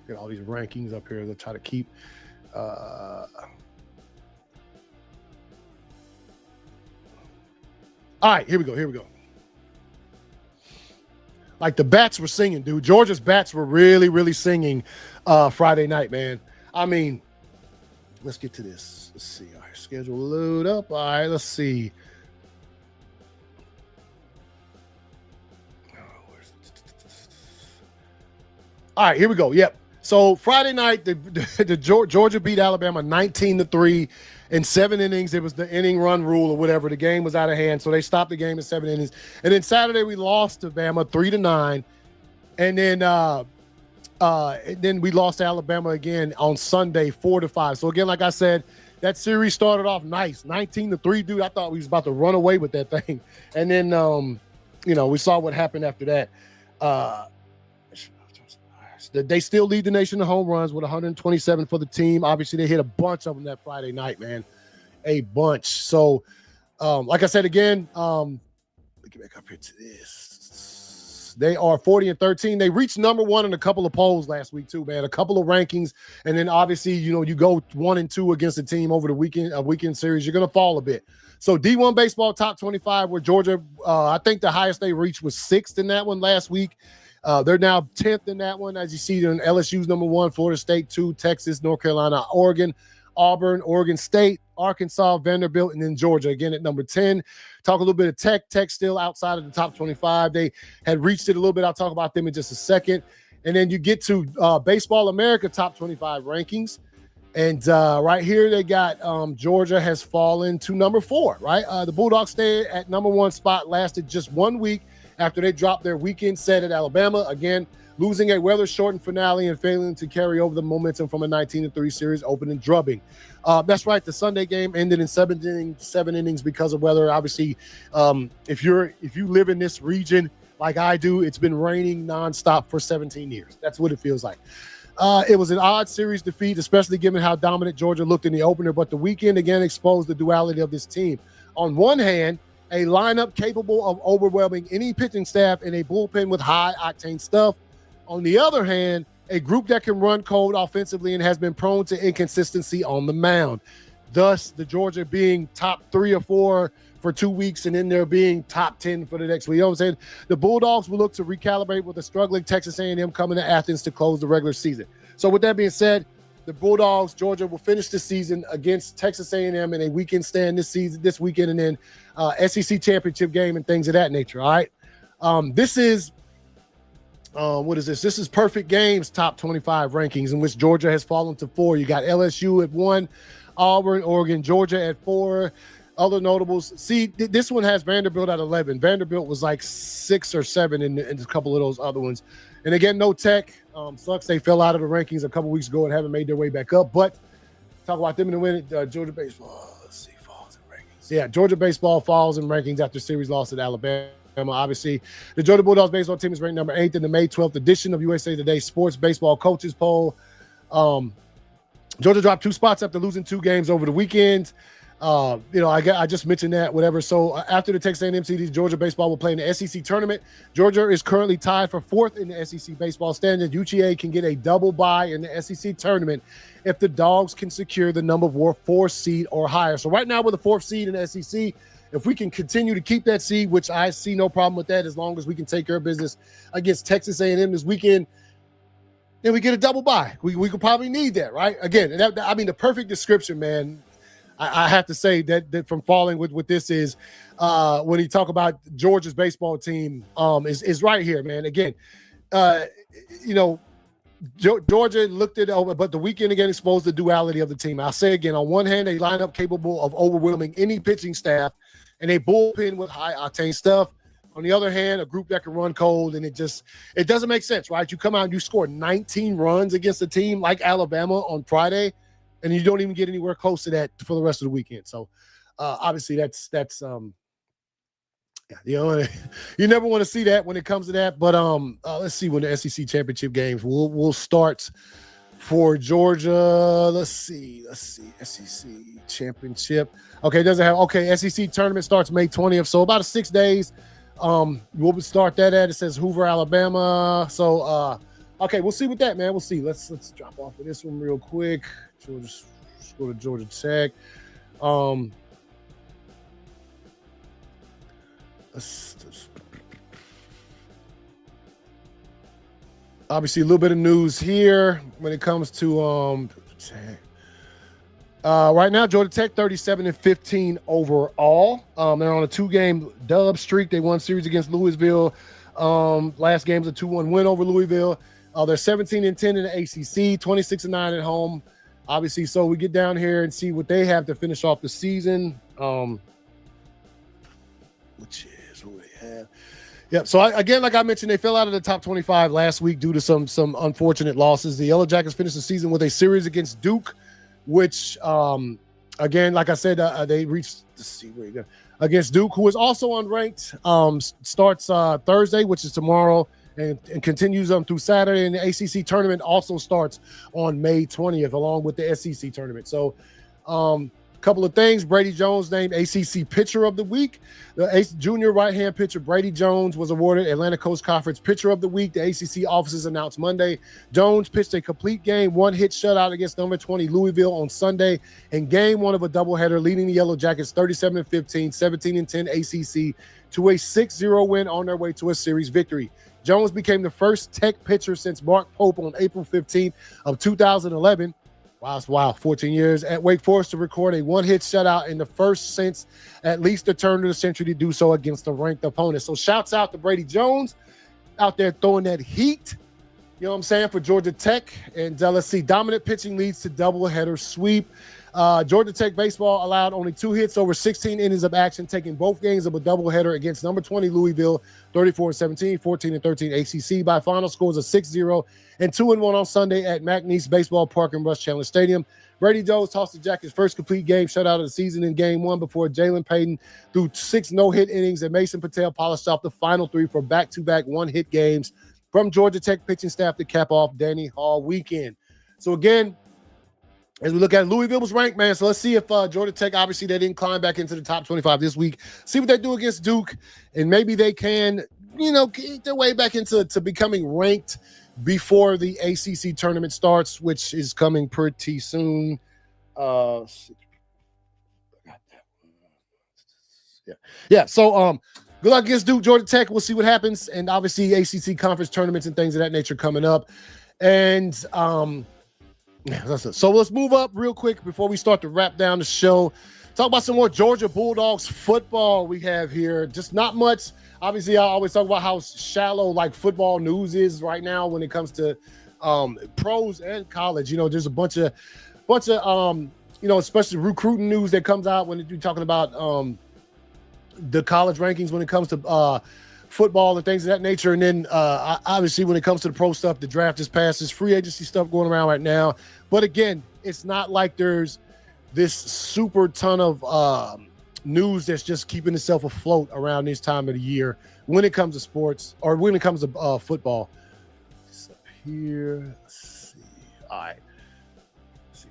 Get all these rankings up here to try to keep all right, here we go. Like the bats were singing, dude. Georgia's bats were really, really singing Friday night, man. I mean, let's get to this. Let's see. All right, schedule load up. All right, let's see. All right, here we go. Yep. So Friday night, the Georgia beat Alabama 19-3 in 7 innings. It was the inning run rule or whatever. The game was out of hand, so they stopped the game in 7 innings. And then Saturday we lost to Bama 3-9, and then we lost to Alabama again on Sunday 4-5. So again, like I said, that series started off nice, 19-3. Dude, I thought we was about to run away with that thing, and then we saw what happened after that. They still lead the nation in home runs with 127 for the team. Obviously, they hit a bunch of them that Friday night, man. A bunch. So, like I said again, let me get back up here to this. They are 40-13. They reached number 1 in a couple of polls last week, too, man. A couple of rankings. And then, obviously, you go 1-2 against a team over the weekend series, you're going to fall a bit. So, D1 baseball top 25, where Georgia, I think the highest they reached was 6th in that one last week. They're now 10th in that one. As you see, LSU's number 1, Florida State 2, Texas, North Carolina, Oregon, Auburn, Oregon State, Arkansas, Vanderbilt, and then Georgia again at number 10. Talk a little bit of Tech. Tech still outside of the top 25. They had reached it a little bit. I'll talk about them in just a second. And then you get to Baseball America top 25 rankings. And right here, they got Georgia has fallen to number 4, right? The Bulldogs stayed at number 1 spot, lasted just 1 week after they dropped their weekend set at Alabama. Again, losing a weather-shortened finale and failing to carry over the momentum from a 19-3 series opening drubbing. That's right. The Sunday game ended in seven innings because of weather. Obviously, if you live in this region like I do, it's been raining nonstop for 17 years. That's what it feels like. It was an odd series defeat, especially given how dominant Georgia looked in the opener, but the weekend again exposed the duality of this team. On one hand, a lineup capable of overwhelming any pitching staff and a bullpen with high-octane stuff. On the other hand, a group that can run cold offensively and has been prone to inconsistency on the mound. Thus, the Georgia being top 3 or 4 for 2 weeks and then there being top 10 for the next week. You know what I'm saying? The Bulldogs will look to recalibrate with a struggling Texas A&M coming to Athens to close the regular season. So with that being said, the Bulldogs, Georgia, will finish the season against Texas A&M in a weekend stand this weekend, and then SEC championship game and things of that nature. All right. This is what is this? This is Perfect Games top 25 rankings, in which Georgia has fallen to 4. You got LSU at 1, Auburn, Oregon, Georgia at 4. Other notables. See, this one has Vanderbilt at 11. Vanderbilt was like 6 or 7 in a couple of those other ones. And again, no Tech. Sucks they fell out of the rankings a couple weeks ago and haven't made their way back up. But talk about them in the win. Georgia baseball. Let's see, falls in rankings. Yeah, Georgia baseball falls in rankings after series loss at Alabama. Obviously, the Georgia Bulldogs baseball team is ranked number 8 in the May 12th edition of USA Today Sports Baseball Coaches Poll. Georgia dropped 2 spots after losing 2 games over the weekend. I just mentioned that, whatever. So after the Texas A&M series, Georgia baseball will play in the SEC tournament. Georgia is currently tied for 4th in the SEC baseball standings. UGA can get a double bye in the SEC tournament if the Dogs can secure the number 4 seed or higher. So right now, we're the 4th seed in the SEC. If we can continue to keep that seed, which I see no problem with that, as long as we can take care of business against Texas A&M this weekend, then we get a double bye. We could probably need that, right? Again, the perfect description, man. I have to say that from falling with this is when you talk about Georgia's baseball team is right here, man. Again, Georgia looked it over, but the weekend again exposed the duality of the team. I'll say again, on one hand, a lineup capable of overwhelming any pitching staff and a bullpen with high-octane stuff. On the other hand, a group that can run cold, and it doesn't make sense, right? You come out and you score 19 runs against a team like Alabama on Friday, and you don't even get anywhere close to that for the rest of the weekend. So obviously that's you never want to see that when it comes to that. But let's see when the SEC championship games will start for Georgia. Let's see SEC championship. Okay, it doesn't have. Okay, SEC tournament starts May 20th, so about 6 days. We'll start that at. It says Hoover, Alabama. So okay, we'll see with that, man. We'll see. Let's drop off of this one real quick. Let's go to Georgia Tech. Obviously, a little bit of news here when it comes to right now, Georgia Tech 37-15 overall. They're on a 2-game dub streak. They won series against Louisville. Last game's a 2-1 win over Louisville. They're 17-10 in the ACC, 26-9 at home. Obviously, so we get down here and see what they have to finish off the season. Which is what they have. Yep. So again, like I mentioned, they fell out of the top 25 last week due to some unfortunate losses. The Yellow Jackets finished the season with a series against Duke, which again, like I said, they reached. Let's see where you go against Duke, who is also unranked. Starts Thursday, which is tomorrow, and continues through Saturday. And the ACC tournament also starts on May 20th, along with the SEC tournament. So. Couple of things. Brady Jones named ACC Pitcher of the Week. The junior right-hand pitcher Brady Jones was awarded Atlantic Coast Conference Pitcher of the Week. The ACC offices announced Monday. Jones pitched a complete game, 1-hit shutout against number 20 Louisville on Sunday, and game 1 of a doubleheader, leading the Yellow Jackets 37-15, 17-10 ACC to a 6-0 win on their way to a series victory. Jones became the first Tech pitcher since Mark Pope on April 15th of 2011. Wow, 14 years at Wake Forest to record a 1-hit shutout in the first since at least the turn of the century to do so against a ranked opponent. So shouts out to Brady Jones out there throwing that heat. You know what I'm saying, for Georgia Tech. And let's see, dominant pitching leads to doubleheader sweep. Georgia Tech baseball allowed only 2 hits over 16 innings of action, taking both games of a doubleheader against number 20 Louisville, 34-17, 14-13 ACC by final scores of 6-0 and 2-1 on Sunday at McNeese Baseball Park in Rush Chandler Stadium. Brady Jones tossed the Jackets' first complete game shutout of the season in Game 1 before Jalen Payton threw 6 no-hit innings, and Mason Patel polished off the final 3 for back-to-back one-hit games from Georgia Tech pitching staff to cap off Danny Hall weekend. So again, as we look at Louisville was ranked, man. So let's see if Georgia Tech, obviously they didn't climb back into the top 25 this week. See what they do against Duke, and maybe they can, get their way back into becoming ranked before the ACC tournament starts, which is coming pretty soon. Yeah. So good luck against Duke, Georgia Tech. We'll see what happens. And obviously ACC conference tournaments and things of that nature coming up. And so let's move up real quick before we start to wrap down the show. Talk about some more Georgia Bulldogs football we have here. Just not much. Obviously, I always talk about how shallow football news is right now when it comes to pros and college. There's a bunch of especially recruiting news that comes out when you're talking about the college rankings when it comes to football and things of that nature. And then obviously when it comes to the pro stuff, the draft just passed. There's free agency stuff going around right now. But again, it's not like there's this super ton of news that's just keeping itself afloat around this time of the year when it comes to sports or when it comes to football. It's up here. Let's see. All right.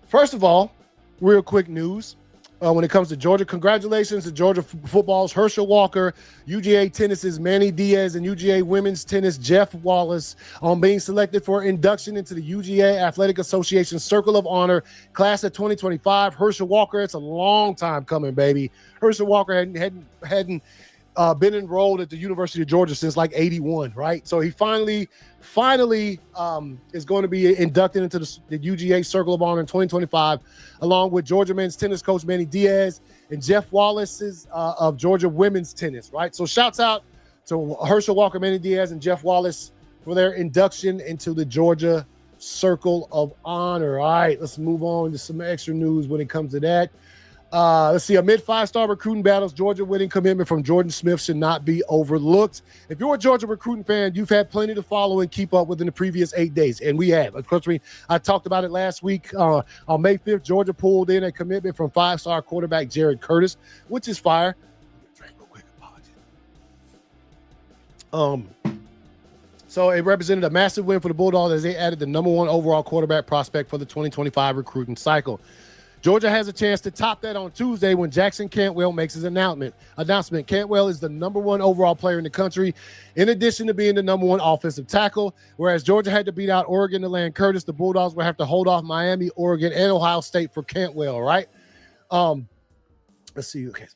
First of all, real quick news. When it comes to Georgia, congratulations to Georgia football's Herschel Walker, UGA tennis's Manny Diaz, and UGA women's tennis Jeff Wallace on being selected for induction into the UGA Athletic Association Circle of Honor class of 2025. Herschel Walker, it's a long time coming, baby. Herschel Walker hadn't been enrolled at the University of Georgia since 81, right? So he finally is going to be inducted into the UGA Circle of Honor in 2025, along with Georgia men's tennis coach Manny Diaz and Jeff Wallace of Georgia women's tennis, right? So shouts out to Herschel Walker, Manny Diaz, and Jeff Wallace for their induction into the Georgia Circle of Honor. All right, let's move on to some extra news when it comes to that. Let's see. Amid 5-star recruiting battles, Georgia winning commitment from Jordan Smith should not be overlooked. If you're a Georgia recruiting fan, you've had plenty to follow and keep up within the previous 8 days, and we have. Of course, I talked about it last week. On May 5th, Georgia pulled in a commitment from 5-star quarterback Jared Curtis, which is fire. So it represented a massive win for the Bulldogs as they added the number 1 overall quarterback prospect for the 2025 recruiting cycle. Georgia has a chance to top that on Tuesday when Jackson Cantwell makes his announcement. Cantwell is the number 1 overall player in the country, in addition to being the number 1 offensive tackle. Whereas Georgia had to beat out Oregon to land Curtis, the Bulldogs will have to hold off Miami, Oregon, and Ohio State for Cantwell, right? Let's see. Okay.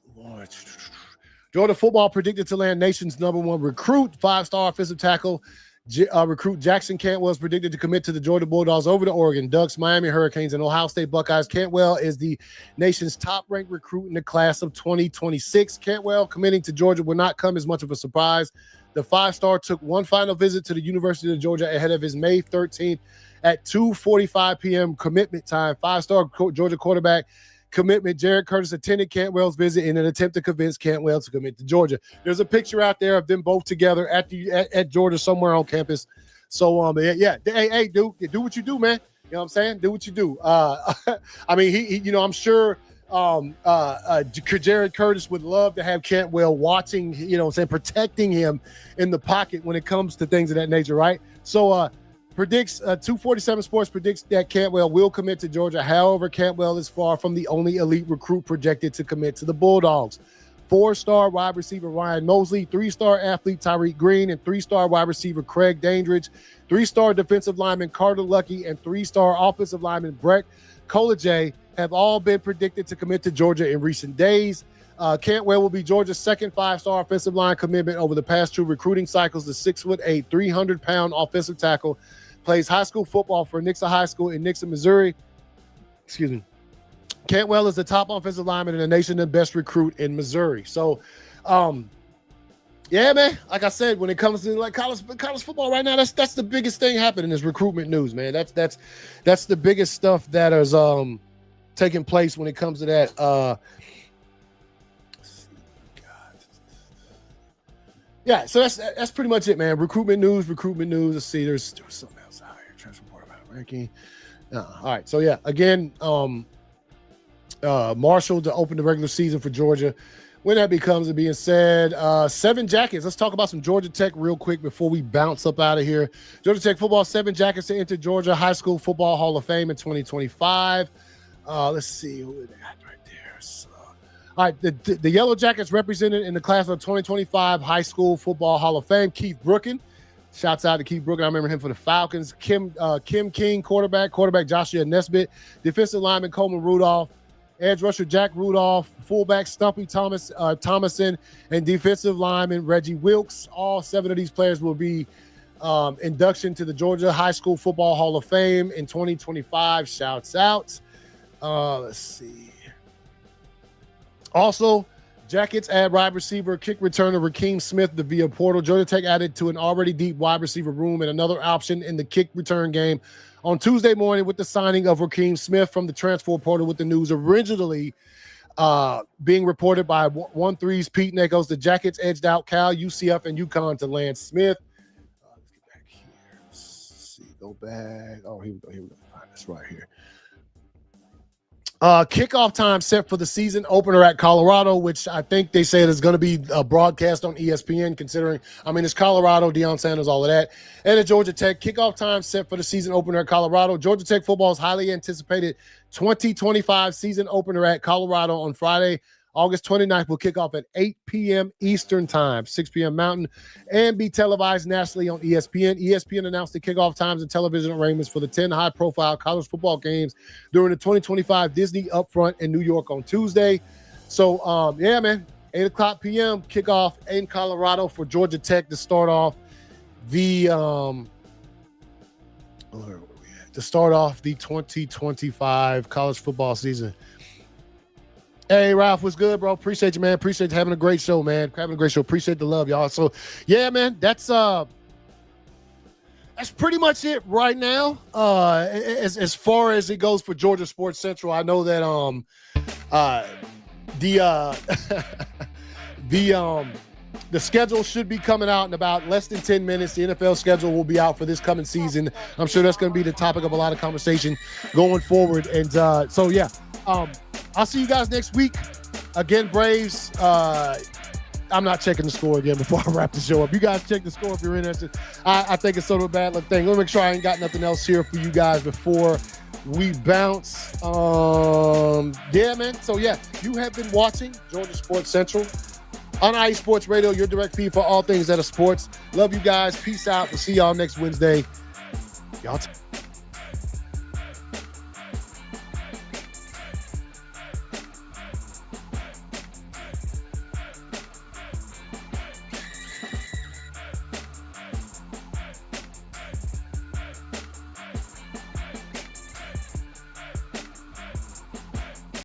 Georgia football predicted to land nation's number 1 recruit, 5-star offensive tackle. Recruit Jackson Cantwell is predicted to commit to the Georgia Bulldogs over the Oregon Ducks, Miami Hurricanes, and Ohio State Buckeyes. Cantwell is the nation's top-ranked recruit in the class of 2026. Cantwell committing to Georgia will not come as much of a surprise. The 5-star took one final visit to the University of Georgia ahead of his May 13th at 2:45 p.m. commitment time. 5-star Georgia quarterback commitment Jared Curtis attended Cantwell's visit in an attempt to convince Cantwell to commit to Georgia. There's a picture out there of them both together at Georgia somewhere on campus. So hey, do what you do, man. You know what I'm saying? Do what you do. I mean, he I'm sure Jared Curtis would love to have Cantwell watching, protecting him in the pocket when it comes to things of that nature, right? So predicts 247 Sports predicts that Cantwell will commit to Georgia. However, Cantwell is far from the only elite recruit projected to commit to the Bulldogs. 4-star wide receiver Ryan Mosley, 3-star athlete Tyreek Green, and 3-star wide receiver Craig Dandridge, 3-star defensive lineman Carter Lucky, and 3-star offensive lineman Brett Colajay have all been predicted to commit to Georgia in recent days. Cantwell will be Georgia's second 5-star offensive line commitment over the past 2 recruiting cycles. The 6'8", 300-pound offensive tackle plays high school football for Nixa High School in Nixa, Missouri. Cantwell is the top offensive lineman in the nation and best recruit in Missouri. So Yeah, man. Like I said, when it comes to like college football right now, that's the biggest thing happening is recruitment news, man. That's the biggest stuff that is taking place when it comes to that. Yeah, so that's pretty much it, man. Recruitment news. Let's see, there's something else out here. Transfer portal ranking. All right, so yeah, again, Marshall to open the regular season for Georgia. When that becomes it being said, 7 Jackets. Let's talk about some Georgia Tech real quick before we bounce up out of here. Georgia Tech football, 7 Jackets to enter Georgia High School Football Hall of Fame in 2025. Let's see who they got right there. So, all right, the Yellow Jackets represented in the class of 2025 High School Football Hall of Fame. Keith Brooken. Shouts out to Keith Brooken. I remember him for the Falcons. Kim King, quarterback Joshua Nesbitt, defensive lineman Coleman Rudolph, edge rusher Jack Rudolph, fullback Stumpy Thomason, and defensive lineman Reggie Wilkes. All 7 of these players will be induction to the Georgia High School Football Hall of Fame in 2025. Shouts out. Let's see. Also, Jackets add wide receiver, kick returner Rakeem Smith via portal. Georgia Tech added to an already deep wide receiver room and another option in the kick return game on Tuesday morning with the signing of Rakeem Smith from the transfer portal, with the news originally being reported by 1-3's Pete Nichols. The Jackets edged out Cal, UCF, and UConn to land Smith. Let's get back here. Let's see. Go back. Oh, here we go. Find this right here. Kickoff time set for the season opener at Colorado, which I think they said is going to be broadcast on ESPN, considering, it's Colorado, Deion Sanders, all of that. And at Georgia Tech, kickoff time set for the season opener at Colorado. Georgia Tech football's highly anticipated 2025 season opener at Colorado on Friday, August 29th will kick off at 8 p.m. Eastern Time, 6 p.m. Mountain, and be televised nationally on ESPN. ESPN announced the kickoff times and television arrangements for the 10 high-profile college football games during the 2025 Disney Upfront in New York on Tuesday. So, yeah, man, 8 o'clock p.m. kickoff in Colorado for Georgia Tech to start off the 2025 college football season. Hey, Ralph, what's good, bro? Appreciate you, man. Appreciate you having a great show, man. Appreciate the love, y'all. So, yeah, man, that's pretty much it right now. As far as it goes for Georgia Sports Central, I know that the schedule should be coming out in about less than 10 minutes. The NFL schedule will be out for this coming season. I'm sure that's going to be the topic of a lot of conversation going forward. And so, yeah. I'll see you guys next week. Again, Braves, I'm not checking the score again before I wrap the show up. You guys check the score if you're interested. I think it's sort of a bad luck thing. Let me make sure I ain't got nothing else here for you guys before we bounce. Yeah, man. So, yeah, you have been watching Georgia Sports Central on IE Sports Radio, your direct feed for all things that are sports. Love you guys. Peace out. We'll see y'all next Wednesday. Y'all